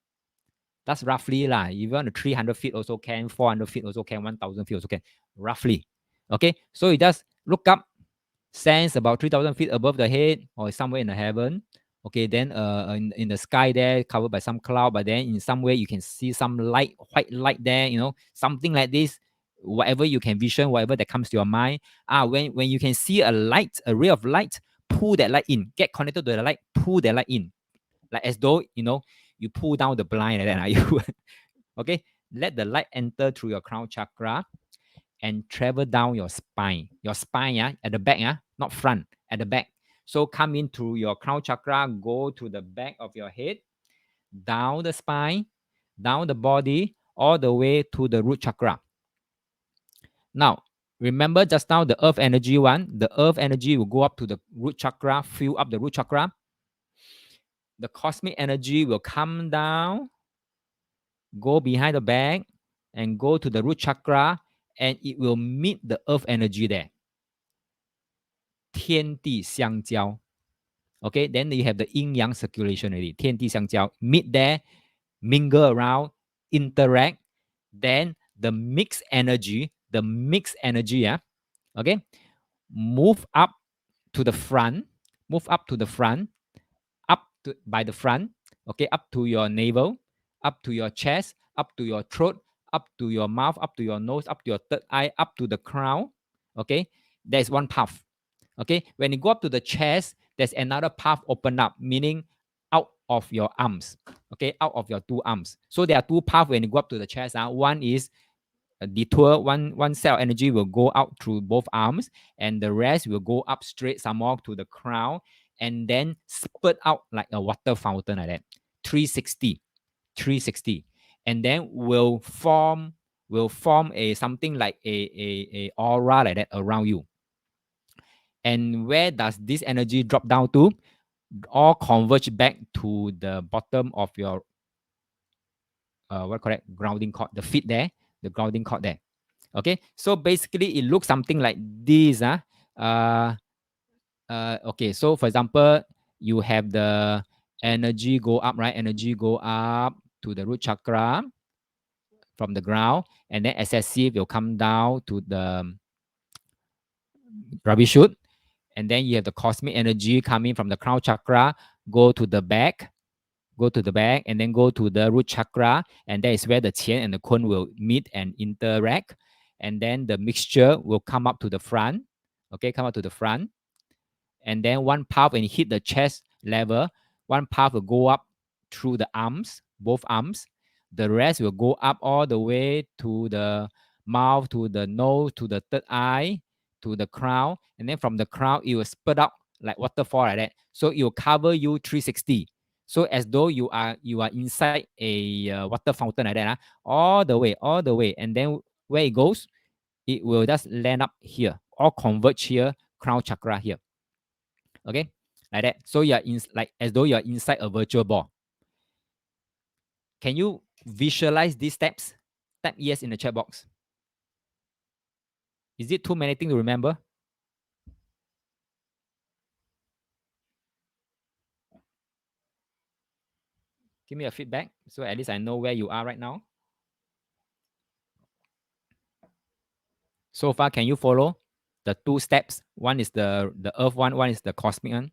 That's roughly lah. If you want 300 feet also can, 400 feet also can, 1,000 feet also can, roughly. Okay, so you just look up, sense about 3,000 feet above the head or somewhere in the heaven. Okay, then in the sky there, covered by some cloud, but then in some way you can see some light, white light there, something like this. Whatever you can vision, whatever that comes to your mind. When you can see a light, a ray of light, pull that light in, get connected to the light, pull that light in. Like as though, you pull down the blind like that. You okay, let the light enter through your crown chakra and travel down your spine. Your spine, yeah, at the back, yeah, not front, at the back. So come in through your crown chakra, go to the back of your head, down the spine, down the body, all the way to the root chakra. Now, remember just now the earth energy one, the earth energy will go up to the root chakra, fill up the root chakra. The cosmic energy will come down, go behind the back, and go to the root chakra, and it will meet the earth energy there. 天地相交. Okay, then you have the yin yang circulation already. 天地相交, meet there, mingle around, interact. Then the mixed energy, yeah, okay, move up to the front, up to by the front, okay, up to your navel, up to your chest, up to your throat, up to your mouth, up to your nose, up to your third eye, up to the crown. Okay, there's one path. Okay, when you go up to the chest, there's another path open up, meaning out of your arms. Okay, out of your two arms. So there are two paths when you go up to the chest. One is a detour, one cell energy will go out through both arms, and the rest will go up straight some more to the crown, and then spurt out like a water fountain like that. 360, and then will form a something like a aura like that around you. And where does this energy drop down to? All converge back to the bottom of your grounding cord, the feet there, the grounding cord there. Okay, so basically it looks something like this. Okay, so for example, you have the energy go up, right? Energy go up to the root chakra from the ground, and then excessive will come down to the rubbish shoot. And then you have the cosmic energy coming from the crown chakra, go to the back, and then go to the root chakra, and that is where the qian and the kun will meet and interact. And then the mixture will come up to the front. Okay, come up to the front. And then one path, when you hit the chest level, one path will go up through the arms, both arms. The rest will go up all the way to the mouth, to the nose, to the third eye, to the crown. And then from the crown, it will spurt out like waterfall like that. So it will cover you 360. So as though you are inside a water fountain like that, all the way, and then where it goes, it will just land up here or converge here, crown chakra here. Okay, like that. So you're in, like as though you're inside a virtual ball. Can you visualize these steps? Type yes in the chat box. Is it too many things to remember? Give me a feedback so at least I know where you are right now. So far, can you follow the two steps? One is the earth one is the cosmic one.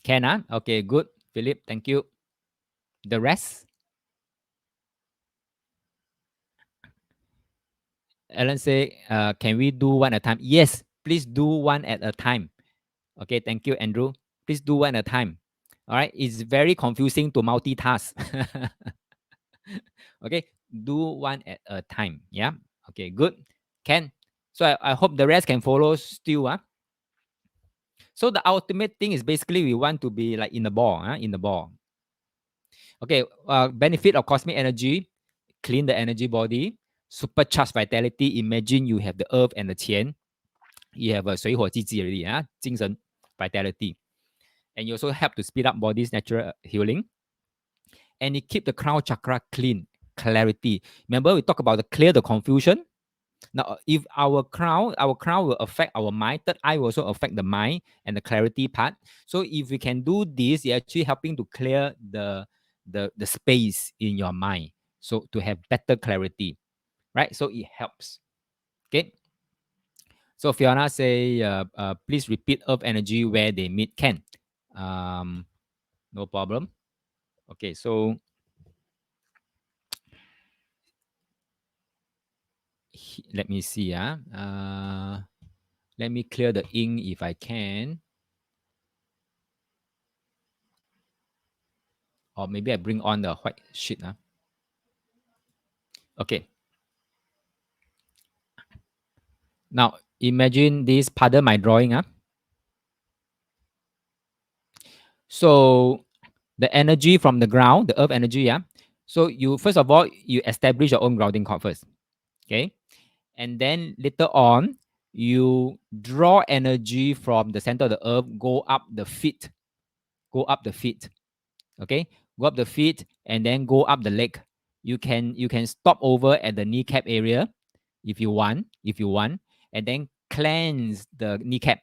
Can okay, good. Philip, thank you. The rest? Alan say, can we do one at a time? Yes, please do one at a time. Okay, thank you, Andrew. Please do one at a time. All right, it's very confusing to multitask. Okay, do one at a time. Yeah. Okay, good. Can. So I hope the rest can follow still. So the ultimate thing is basically we want to be like in the ball. In the ball. Okay, benefit of cosmic energy, clean the energy body, supercharge vitality. Imagine you have the earth and the qian. You have a 水火既济 already, 精神 vitality. And you also help to speed up body's natural healing. And it keep the crown chakra clean, clarity. Remember we talk about the clear the confusion. Now, if our crown will affect our mind. Third eye will also affect the mind and the clarity part. So if we can do this, you're actually helping to clear the space in your mind. So to have better clarity, right? So it helps. Okay. So Fiona say, please repeat earth energy where they meet. Can. No problem. Okay, so let me see. Let me clear the ink if I can. Or maybe I bring on the white sheet. Okay. Now imagine this, pardon my drawing. So the energy from the ground, the earth energy. So you first of all, you establish your own grounding cord first. Okay. And then later on, you draw energy from the center of the earth, go up the feet. Go up the feet. Okay. Go up the feet and then go up the leg. You can stop over at the kneecap area if you want, and then cleanse the kneecap.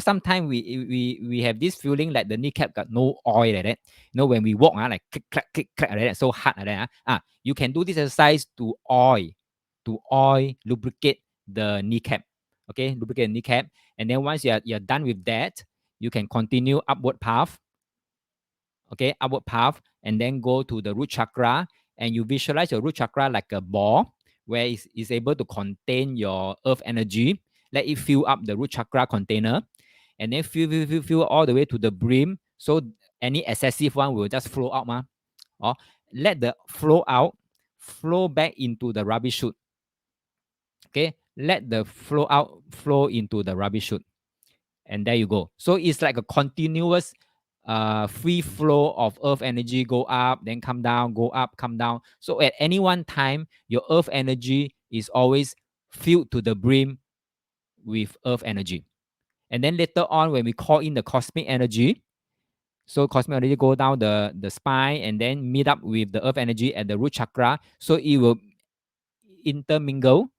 Sometimes we have this feeling like the kneecap got no oil like that. When we walk, like click, like that, so hard like that. You can do this exercise to lubricate the kneecap. Okay, lubricate the kneecap, and then once you're done with that, you can continue upward path. Okay, upward path, and then go to the root chakra, and you visualize your root chakra like a ball where it's able to contain your earth energy. Let it fill up the root chakra container, and then fill all the way to the brim. So any excessive one will just flow out, or let the flow out, flow back into the rubbish chute. Okay, let the flow out, flow into the rubbish chute, and there you go. So it's like a continuous free flow of earth energy, go up, then come down, go up, come down. So at any one time, your earth energy is always filled to the brim with earth energy. And then later on, when we call in the cosmic energy, so cosmic energy go down the spine and then meet up with the earth energy at the root chakra. So it will intermingle,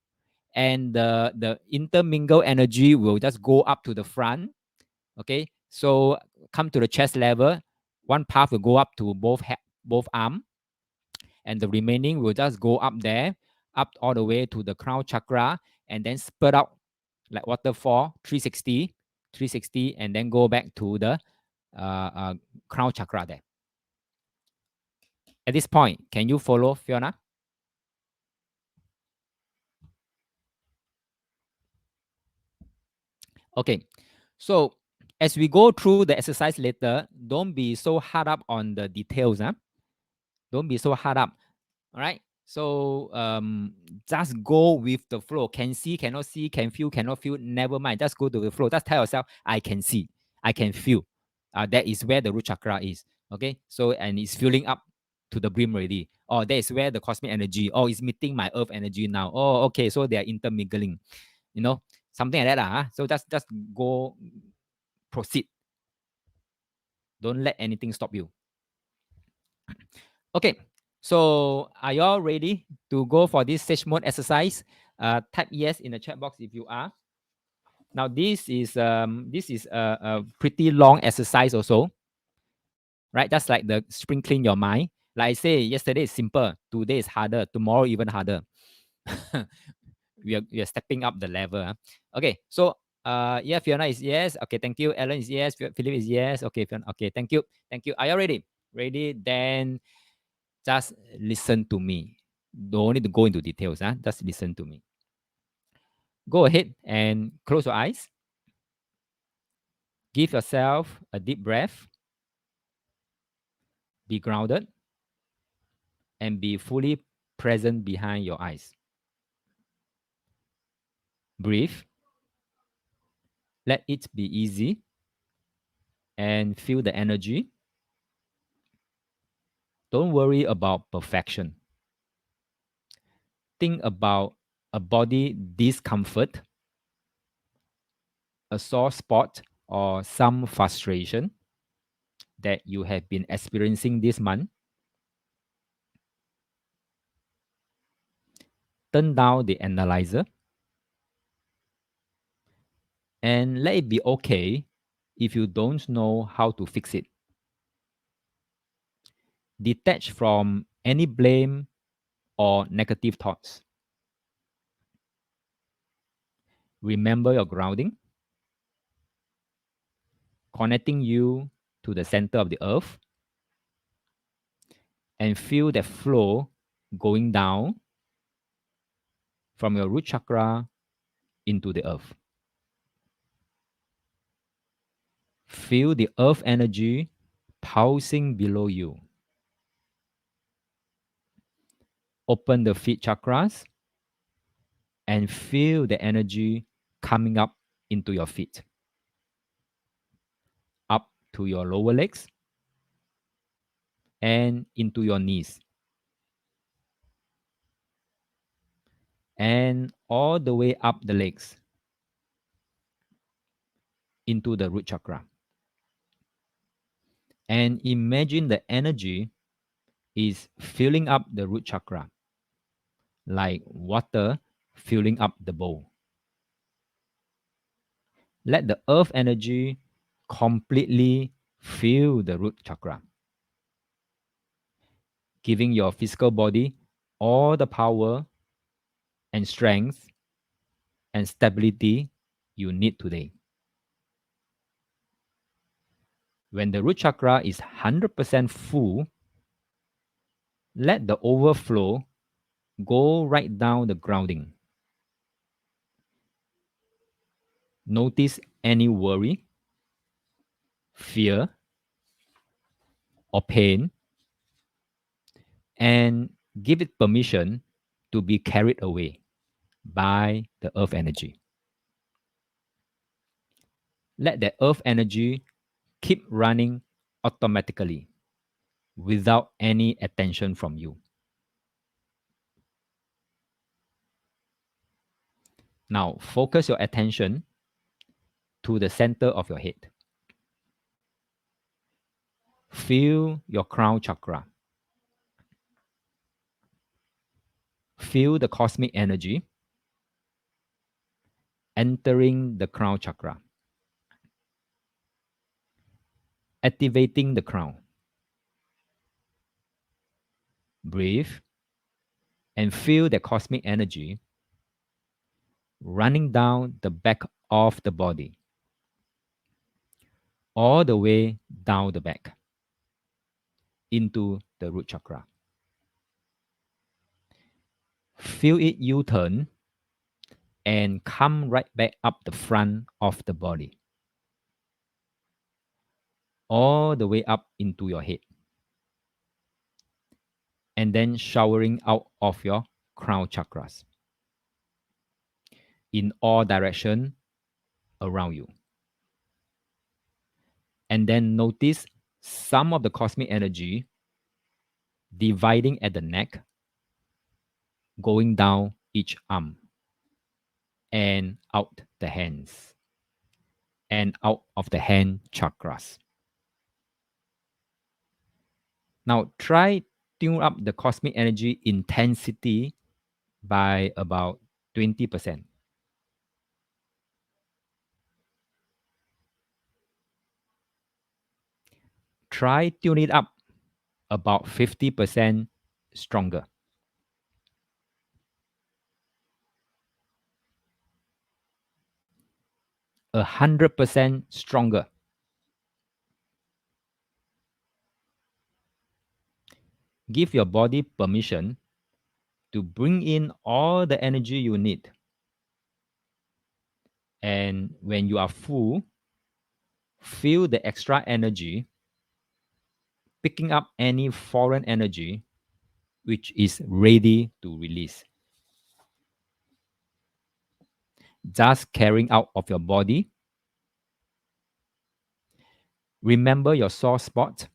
and the intermingle energy will just go up to the front. Okay, so come to the chest level. One path will go up to both arm, and the remaining will just go up there, up all the way to the crown chakra, and then spread out like waterfall 360, and then go back to the crown chakra there. At this point, can you follow, Fiona? Okay, so as we go through the exercise later, don't be so hard up on the details. Don't be so hard up. All right. So just go with the flow. Can see, can feel, cannot feel. Never mind. Just go to the flow. Just tell yourself, I can see, I can feel. That is where the root chakra is. Okay. So and it's filling up to the brim already. Oh, that is where the cosmic energy. Oh, it's meeting my earth energy now. Oh, okay. So they are intermingling. You know, something like that. So just go, proceed. Don't let anything stop you. Okay, so are you all ready to go for this sage mode exercise? Type yes in the chat box if you are. Now this is a pretty long exercise also, right? Just like the sprinkling your mind. Like I say, yesterday is simple, today is harder, tomorrow even harder. we are stepping up the level. Okay, so yeah, Fiona is yes. Okay, thank you. Ellen is yes. Philip is yes. Okay, Fiona. Okay, thank you. Thank you. Are you ready? Ready? Then just listen to me. Don't need to go into details. Just listen to me. Go ahead and close your eyes. Give yourself a deep breath. Be grounded and be fully present behind your eyes. Breathe. Let it be easy and feel the energy. Don't worry about perfection. Think about a body discomfort, a sore spot, or some frustration that you have been experiencing this month. Turn down the analyzer and let it be okay if you don't know how to fix it. Detach from any blame or negative thoughts. Remember your grounding, connecting you to the center of the earth, and feel that flow going down from your root chakra into the earth. Feel the earth energy pulsing below you. Open the feet chakras and feel the energy coming up into your feet, up to your lower legs and into your knees, and all the way up the legs into the root chakra. And imagine the energy is filling up the root chakra like water filling up the bowl. Let the earth energy completely fill the root chakra, giving your physical body all the power and strength and stability you need today. When the root chakra is 100% full, let the overflow go right down the grounding. Notice any worry, fear, or pain, and give it permission to be carried away by the earth energy. Let the earth energy keep running automatically without any attention from you. Now, focus your attention to the center of your head. Feel your crown chakra. Feel the cosmic energy entering the crown chakra, activating the crown. Breathe and feel the cosmic energy running down the back of the body, all the way down the back into the root chakra. Feel it U turn and come right back up the front of the body, all the way up into your head. and then showering out of your crown chakras in all direction around you. And then notice some of the cosmic energy dividing at the neck, going down each arm and out the hands and out of the hand chakras. Now try tune up the cosmic energy intensity by about 20%. Try tune it up about 50% stronger. 100% stronger. Give your body permission to bring in all the energy you need. And when you are full, feel the extra energy picking up any foreign energy which is ready to release. Just carrying out of your body. Remember your sore spot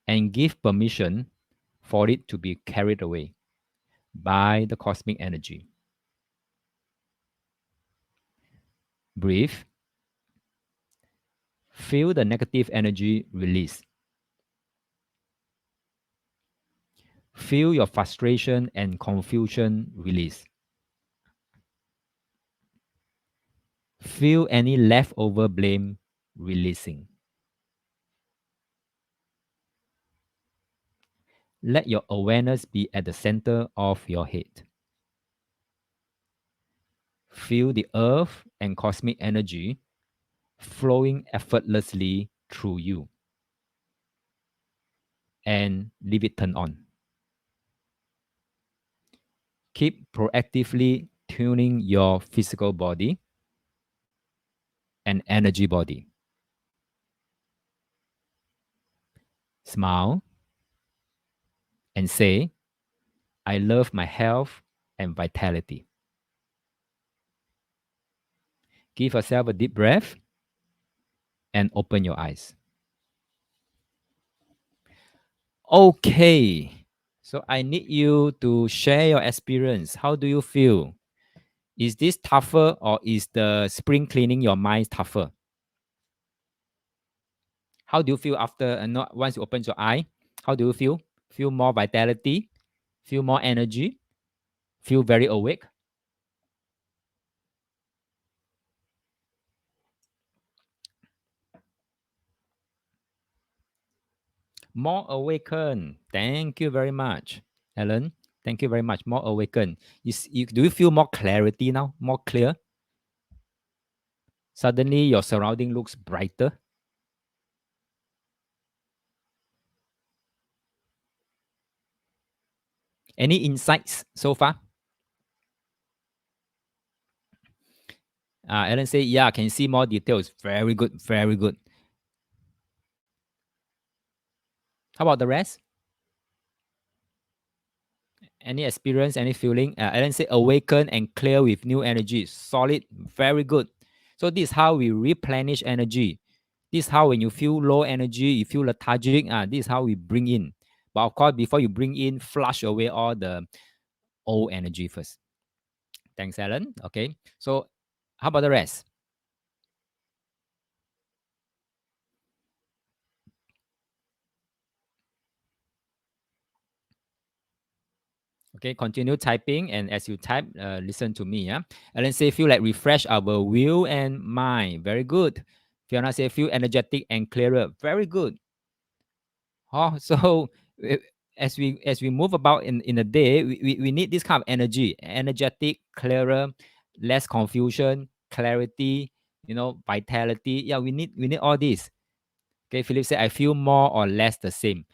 and give permission for it to be carried away by the cosmic energy. Breathe. Feel the negative energy release. Feel your frustration and confusion release. Feel any leftover blame releasing. Let your awareness be at the center of your head. Feel the earth and cosmic energy flowing effortlessly through you. And leave it turned on. Keep proactively tuning your physical body and energy body. Smile and say, I love my health and vitality. Give yourself a deep breath and open your eyes. Okay. So I need you to share your experience. How do you feel? Is this tougher or is the spring cleaning your mind tougher? How do you feel after not once you open your eye? How do you feel? Feel more vitality? Feel more energy? Feel very awake? More awakened. Thank you very much, Alan. Thank you very much. More awakened. Do you feel more clarity now? More clear? Suddenly your surrounding looks brighter. Any insights so far? Alan say, yeah, I can see more details. Very good. Very good. How about the rest? Any experience, any feeling? Alan say, awaken and clear with new energy. Solid. Very good. So this is how we replenish energy. This is how when you feel low energy, you feel lethargic. This is how we bring in. But of course, before you bring in, flush away all the old energy first. Thanks, Alan. Okay. So how about the rest? Okay, continue typing, and as you type, listen to me. Yeah, Alan say feel like refresh our will and mind. Very good. Fiona say feel energetic and clearer. Very good. Oh, so uh, as we move about in the day, we need this kind of energy, energetic, clearer, less confusion, clarity. Vitality. Yeah, we need all this. Okay, Philip said I feel more or less the same.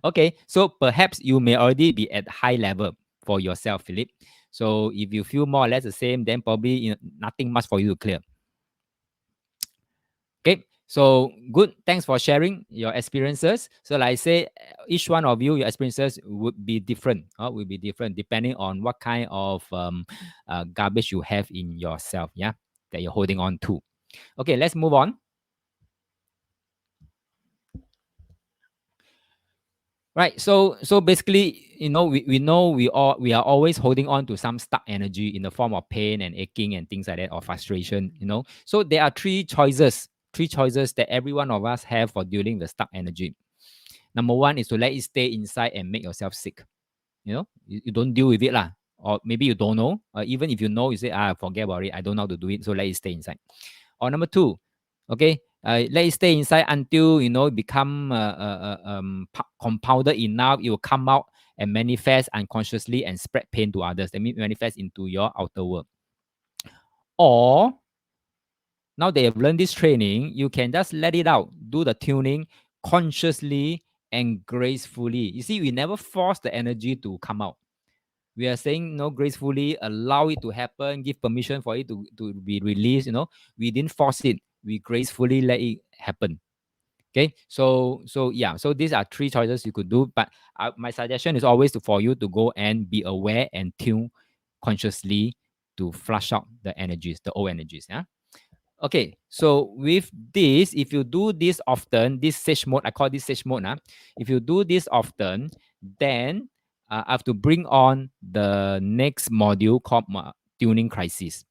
Okay, so perhaps you may already be at high level for yourself, Philip. So if you feel more or less the same, then probably nothing much for you to clear. Okay, So good. Thanks for sharing your experiences. So like I say, each one of you, your experiences would be different. Will be different depending on what kind of garbage you have in yourself. Yeah, that you're holding on to. Okay, let's move on. Right. So basically, we know we are always holding on to some stuck energy in the form of pain and aching and things like that, or frustration. So there are three choices that every one of us have for dealing the stuck energy. Number one is to let it stay inside and make yourself sick. You don't deal with it lah. Or maybe you don't know. Even if you know, you say, forget about it. I don't know how to do it. So let it stay inside. Or number two, okay, let it stay inside until it become compounded enough. It will come out and manifest unconsciously and spread pain to others. That means manifest into your outer world. Or now they have learned this training, you can just let it out, do the tuning consciously and gracefully. You see, we never force the energy to come out. We are saying no, gracefully allow it to happen, give permission for it to be released. We didn't force it, we gracefully let it happen. Okay, so yeah, so these are three choices you could do, but my suggestion is always for you to go and be aware and tune consciously to flush out the energies, the old energies. Yeah. Okay, so with this, if you do this often, this sage mode, I call this sage mode. If you do this often, then I have to bring on the next module called tuning crisis.